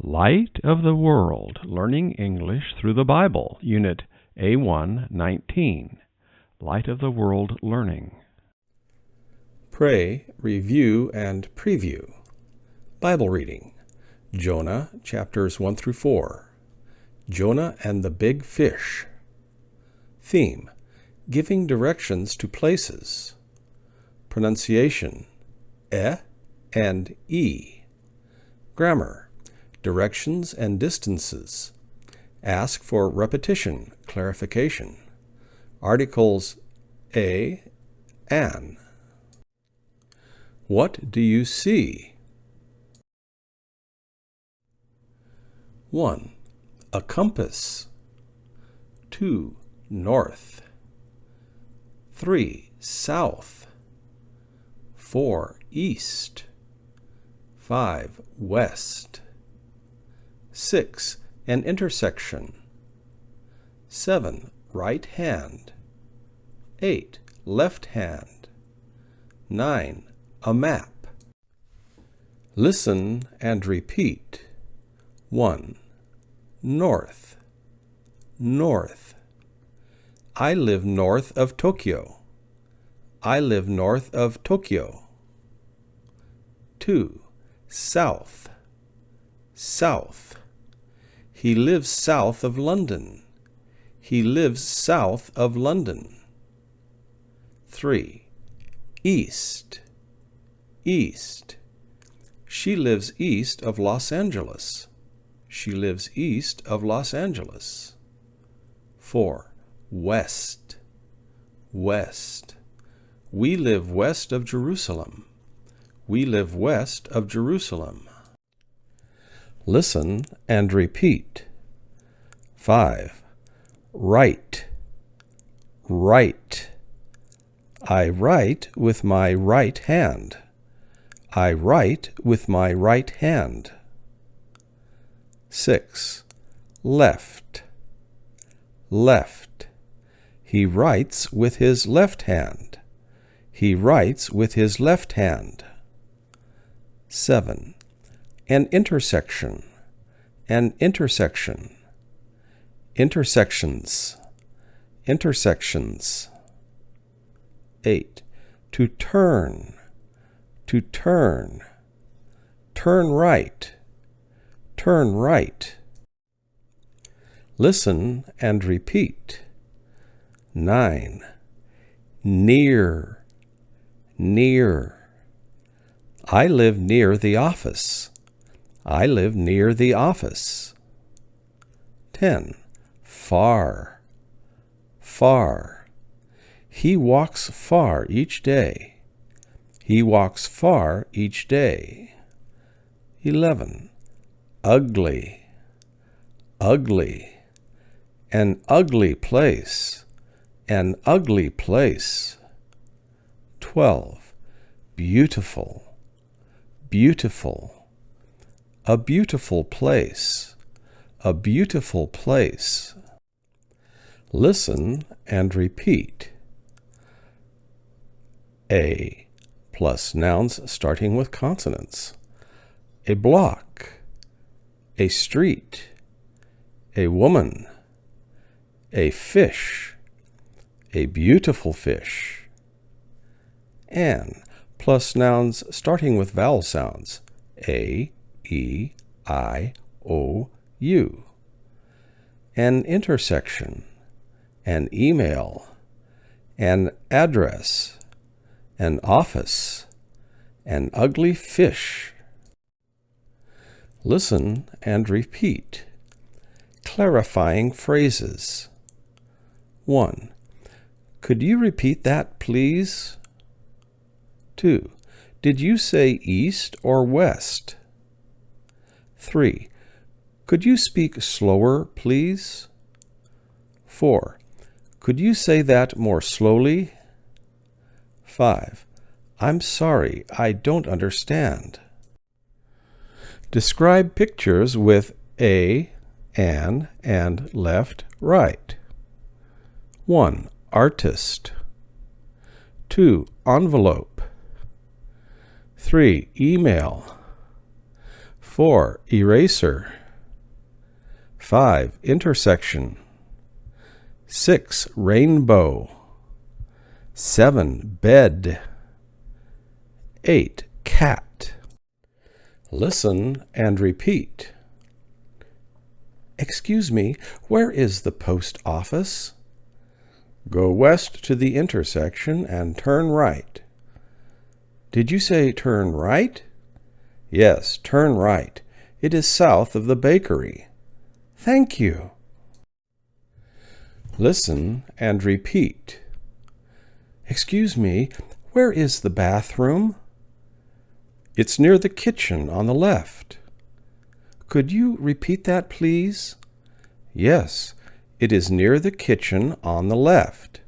Light of the World, Learning English Through the Bible, Unit A1-19, Light of the World Learning. Pray, review, and preview. Bible reading. Jonah, chapters 1 through 4. Jonah and the Big Fish. Theme: giving directions to places. Pronunciation: and e. Grammar: directions and distances. Ask for repetition, clarification. Articles a, an. What do you see? 1. A compass. 2. North. 3. South. 4. East. 5. West. 6. An intersection. 7. Right hand. 8. Left hand. 9. A map. Listen and repeat. 1. North. North. I live north of Tokyo. I live north of Tokyo. 2. South. South. He lives south of London. He lives south of London. 3. East. East. She lives east of Los Angeles. She lives east of Los Angeles. 4. West. West. We live west of Jerusalem. We live west of Jerusalem. Listen and repeat. 5. Write. Write. I write with my right hand. I write with my right hand. 6. Left. Left. He writes with his left hand. He writes with his left hand. 7. An intersection. An intersection. Intersections. Intersections. 8. To turn. To turn. Turn right. Turn right. Listen and repeat. 9. Near. Near. I live near the office. I live near the office. 10. Far. Far. He walks far each day. He walks far each day. 11. Ugly. Ugly. An ugly place. An ugly place. 12. Beautiful. Beautiful. A beautiful place. A beautiful place. Listen and repeat. A plus nouns starting with consonants. A block. A street. A woman. A fish. A beautiful fish. An plus nouns starting with vowel sounds. A, E, I, O, U. An intersection. An email. An address. An office. An ugly fish. Listen and repeat. Clarifying phrases. 1. Could you repeat that, please? 2. Did you say east or west? 3. Could you speak slower, please? 4. Could you say that more slowly? 5. I'm sorry, I don't understand. Describe pictures with a, an, and left, right. 1. Artist. 2. Envelope. 3. Email. 4. Eraser. 5. Intersection. 6. Rainbow. 7. Bed. 8. Cat. Listen and repeat. Excuse me, where is the post office? Go west to the intersection and turn right. Did you say turn right? Yes, turn right. It is south of the bakery. Thank you. Listen and repeat. Excuse me, where is the bathroom? It's near the kitchen on the left. Could you repeat that, please? Yes, it is near the kitchen on the left.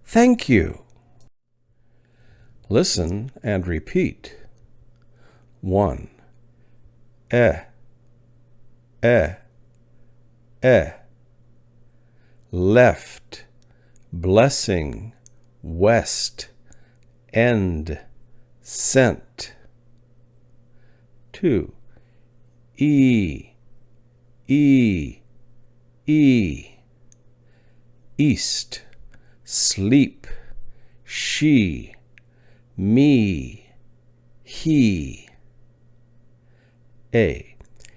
Thank you. Listen and repeat. 1. Eh, eh, eh. Left, blessing, west, end, sent. 2. E, e, e. East, sleep, she, me, he. A.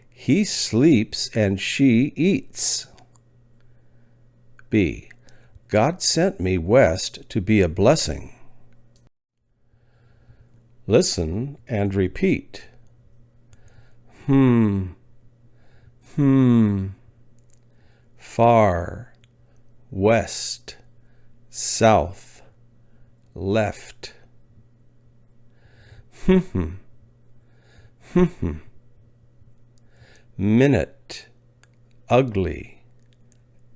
He sleeps and she eats. B. God sent me west to be a blessing. Listen and repeat. Far, west, south, left. Minute, ugly,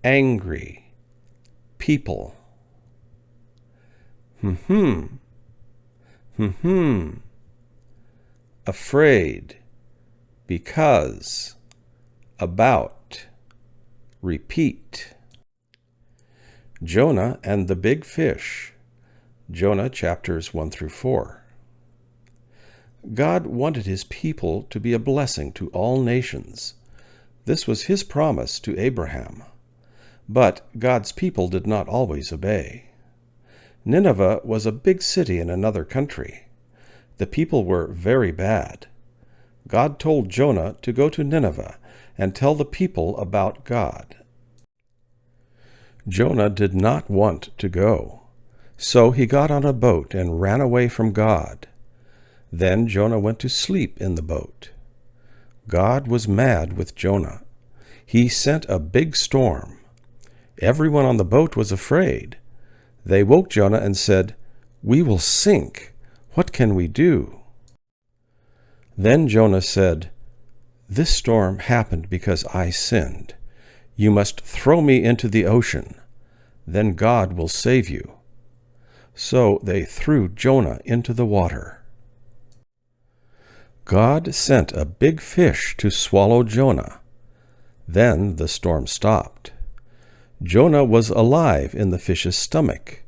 angry, people. Afraid, because, about, repeat. Jonah and the big fish. Jonah chapters 1 through 4. God wanted his people to be a blessing to all nations. This was his promise to Abraham. But God's people did not always obey. Nineveh was a big city in another country. The people were very bad. God told Jonah to go to Nineveh and tell the people about God. Jonah did not want to go, so he got on a boat and ran away from God. Then Jonah went to sleep in the boat. God was mad with Jonah. He sent a big storm. Everyone on the boat was afraid. They woke Jonah and said, "We will sink. What can we do?" Then Jonah said, "This storm happened because I sinned. You must throw me into the ocean. Then God will save you." So they threw Jonah into the water. God sent a big fish to swallow Jonah. Then the storm stopped. Jonah was alive in the fish's stomach.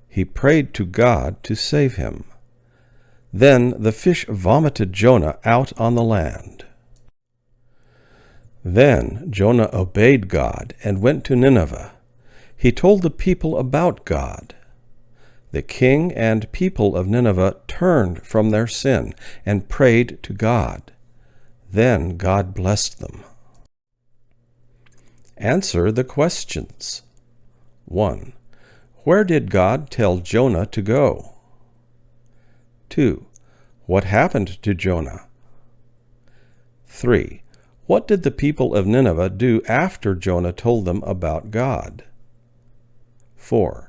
He prayed to God to save him. Then the fish vomited Jonah out on the land. Then Jonah obeyed God and went to Nineveh. He told the people about God. The king and people of Nineveh turned from their sin and prayed to God. Then God blessed them. Answer the questions. 1. Where did God tell Jonah to go? 2. What happened to Jonah? 3. What did the people of Nineveh do after Jonah told them about God? 4.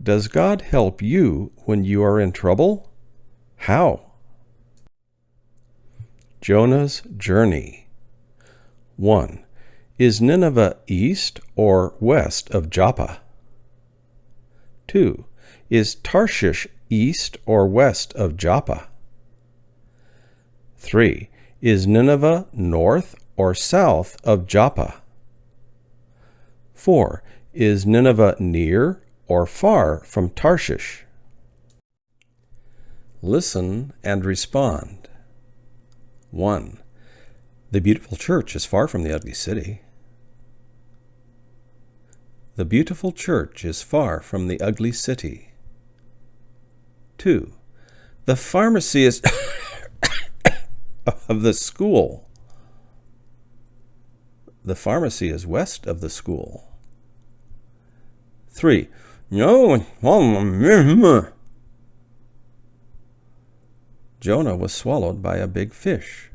Does God help you when you are in trouble? How? Jonah's journey. 1. Is Nineveh east or west of Joppa? 2. Is Tarshish east or west of Joppa? 3. Is Nineveh north or south of Joppa? 4. Is Nineveh near or far from Tarshish? Listen and respond. 1. The beautiful church is far from the ugly city. The beautiful church is far from the ugly city. 2. The pharmacy is of the school. The pharmacy is west of the school. 3. Jonah was swallowed by a big fish.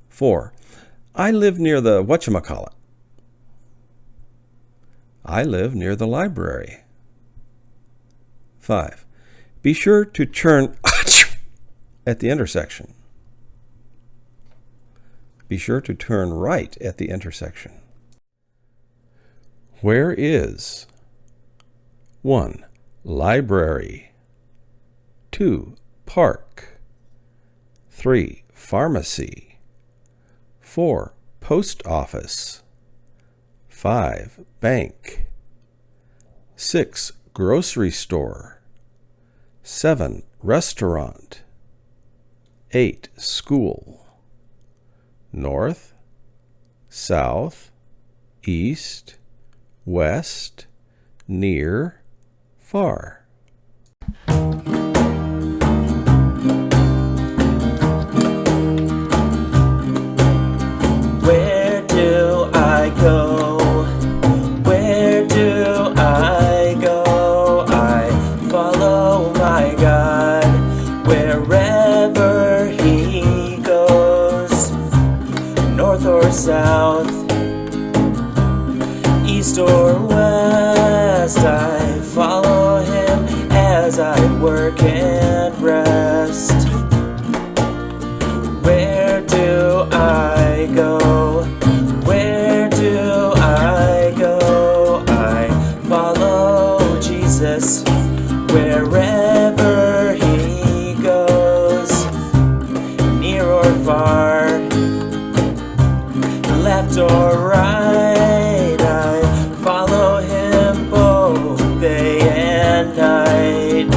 4. I live near the whatchamacallit. I live near the library. 5. Be sure to turn at the intersection. Be sure to turn right at the intersection. Where is? 1. Library. 2. Park. 3. Pharmacy. 4. Post office. 5. Bank. 6. Grocery store. 7. Restaurant. 8. School. North, south, east, west, near, far. Where do I go? Where do I go? I follow my God wherever He goes. North or south, east or west, I follow Him as I work and rest. Where do I go? Where do I go? I follow Jesus wherever He goes. Near or far, left or right, I follow Him both day and night.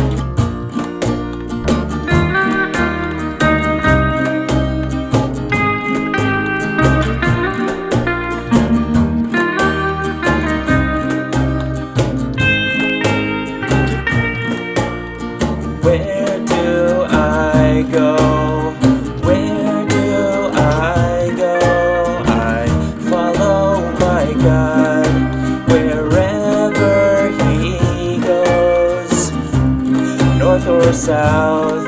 Where do I go? Where do I go? I follow my God wherever He goes. North or south,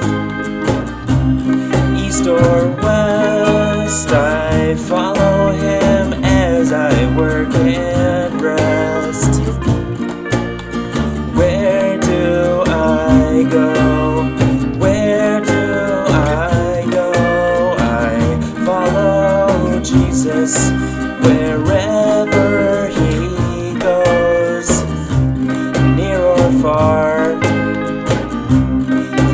east or west, I follow Him as I work and rest. Where do I go? Where do I go? I follow Jesus wherever He goes. Near or far,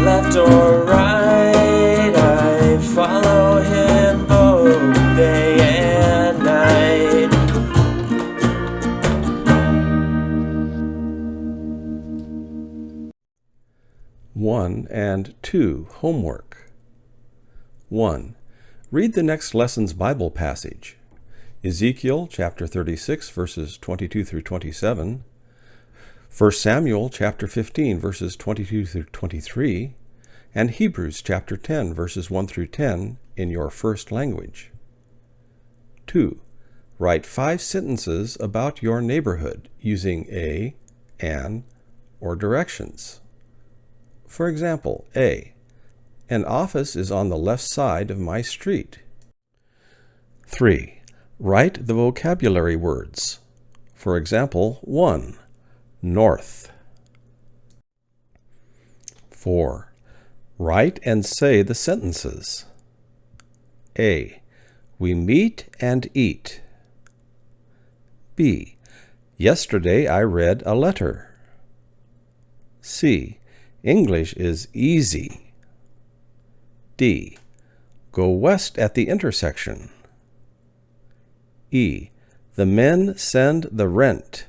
left or right, I follow Him both day and night. One and 2. Homework. 1. Read the next lesson's Bible passage. Ezekiel chapter 36, verses 22 through 27. 1 Samuel chapter 15, verses 22 through 23. And Hebrews chapter 10, verses 1 through 10 in your first language. 2. Write 5 sentences about your neighborhood using a, an, or directions. For example, A. An office is on the left side of my street. 3. Write the vocabulary words. For example, 1. North. 4. Write and say the sentences. A. We meet and eat. B. Yesterday I read a letter. C. English is easy. D. Go west at the intersection. E. The men send the rent.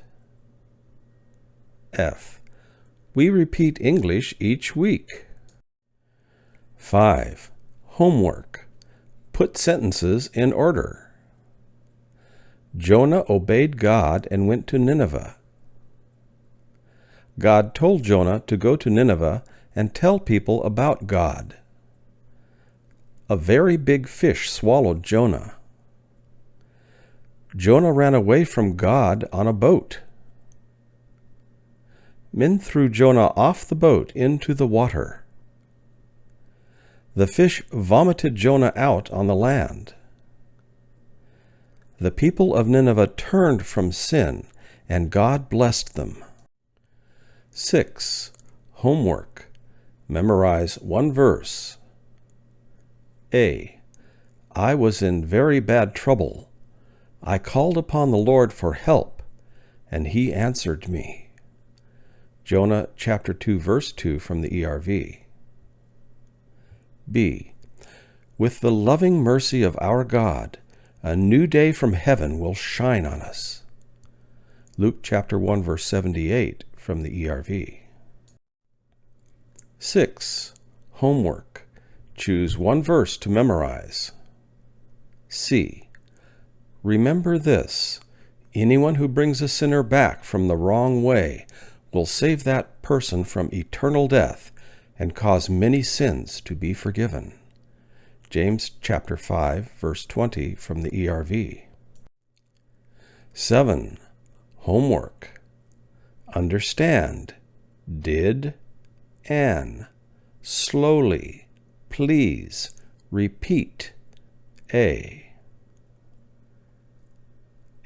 F. We repeat English each week. 5. Homework. Put sentences in order. Jonah obeyed God and went to Nineveh. God told Jonah to go to Nineveh and tell people about God. A very big fish swallowed Jonah. Jonah ran away from God on a boat. Men threw Jonah off the boat into the water. The fish vomited Jonah out on the land. The people of Nineveh turned from sin, and God blessed them. 6. Homework. Memorize one verse. A. I was in very bad trouble. I called upon the Lord for help, and he answered me. Jonah chapter 2, verse 2 from the ERV. B. With the loving mercy of our God, a new day from heaven will shine on us. Luke chapter 1, verse 78 from the ERV. 6. Homework. Choose one verse to memorize. C. Remember this: anyone who brings a sinner back from the wrong way will save that person from eternal death and cause many sins to be forgiven. James chapter 5, verse 20 from the ERV. 7. Homework. Understand. Did, an. Slowly. Please. Repeat. A.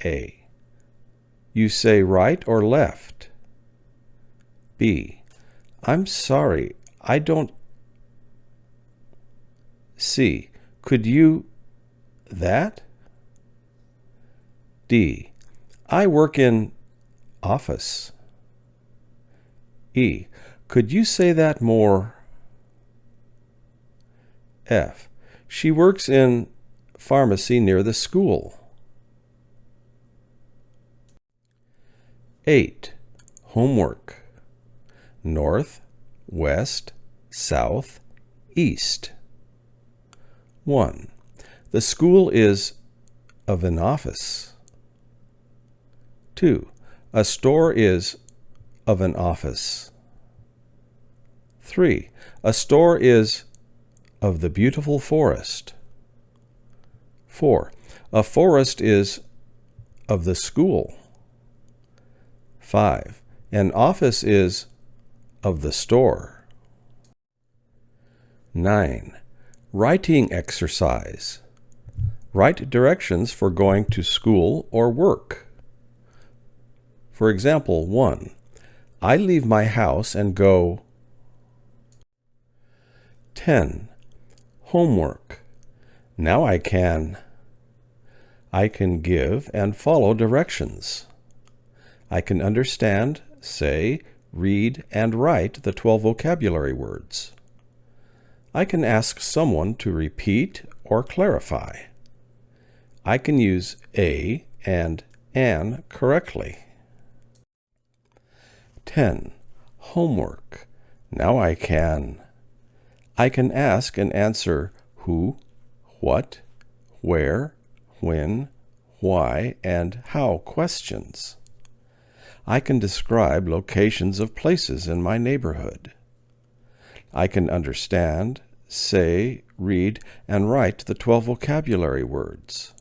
A. You say right or left? B. I'm sorry, I don't. C. Could you that? D. I work in office. E. Could you say that more? F. She works in pharmacy near the school. 8. Homework. North, west, south, east. 1. The school is of an office. 2. A store is of an office. 3. A store is of the beautiful forest. 4. A forest is of the school. 5. An office is of the store. 9. Writing exercise. Write directions for going to school or work. For example, 1. I leave my house and go. 10. Homework. Now I can give and follow directions. I can understand, say, read, and write the 12 vocabulary words. I can ask someone to repeat or clarify. I can use a and an correctly. 10. Homework. Now I can ask and answer who, what, where, when, why, and how questions. I can describe locations of places in my neighborhood. I can understand, say, read, and write the 12 vocabulary words.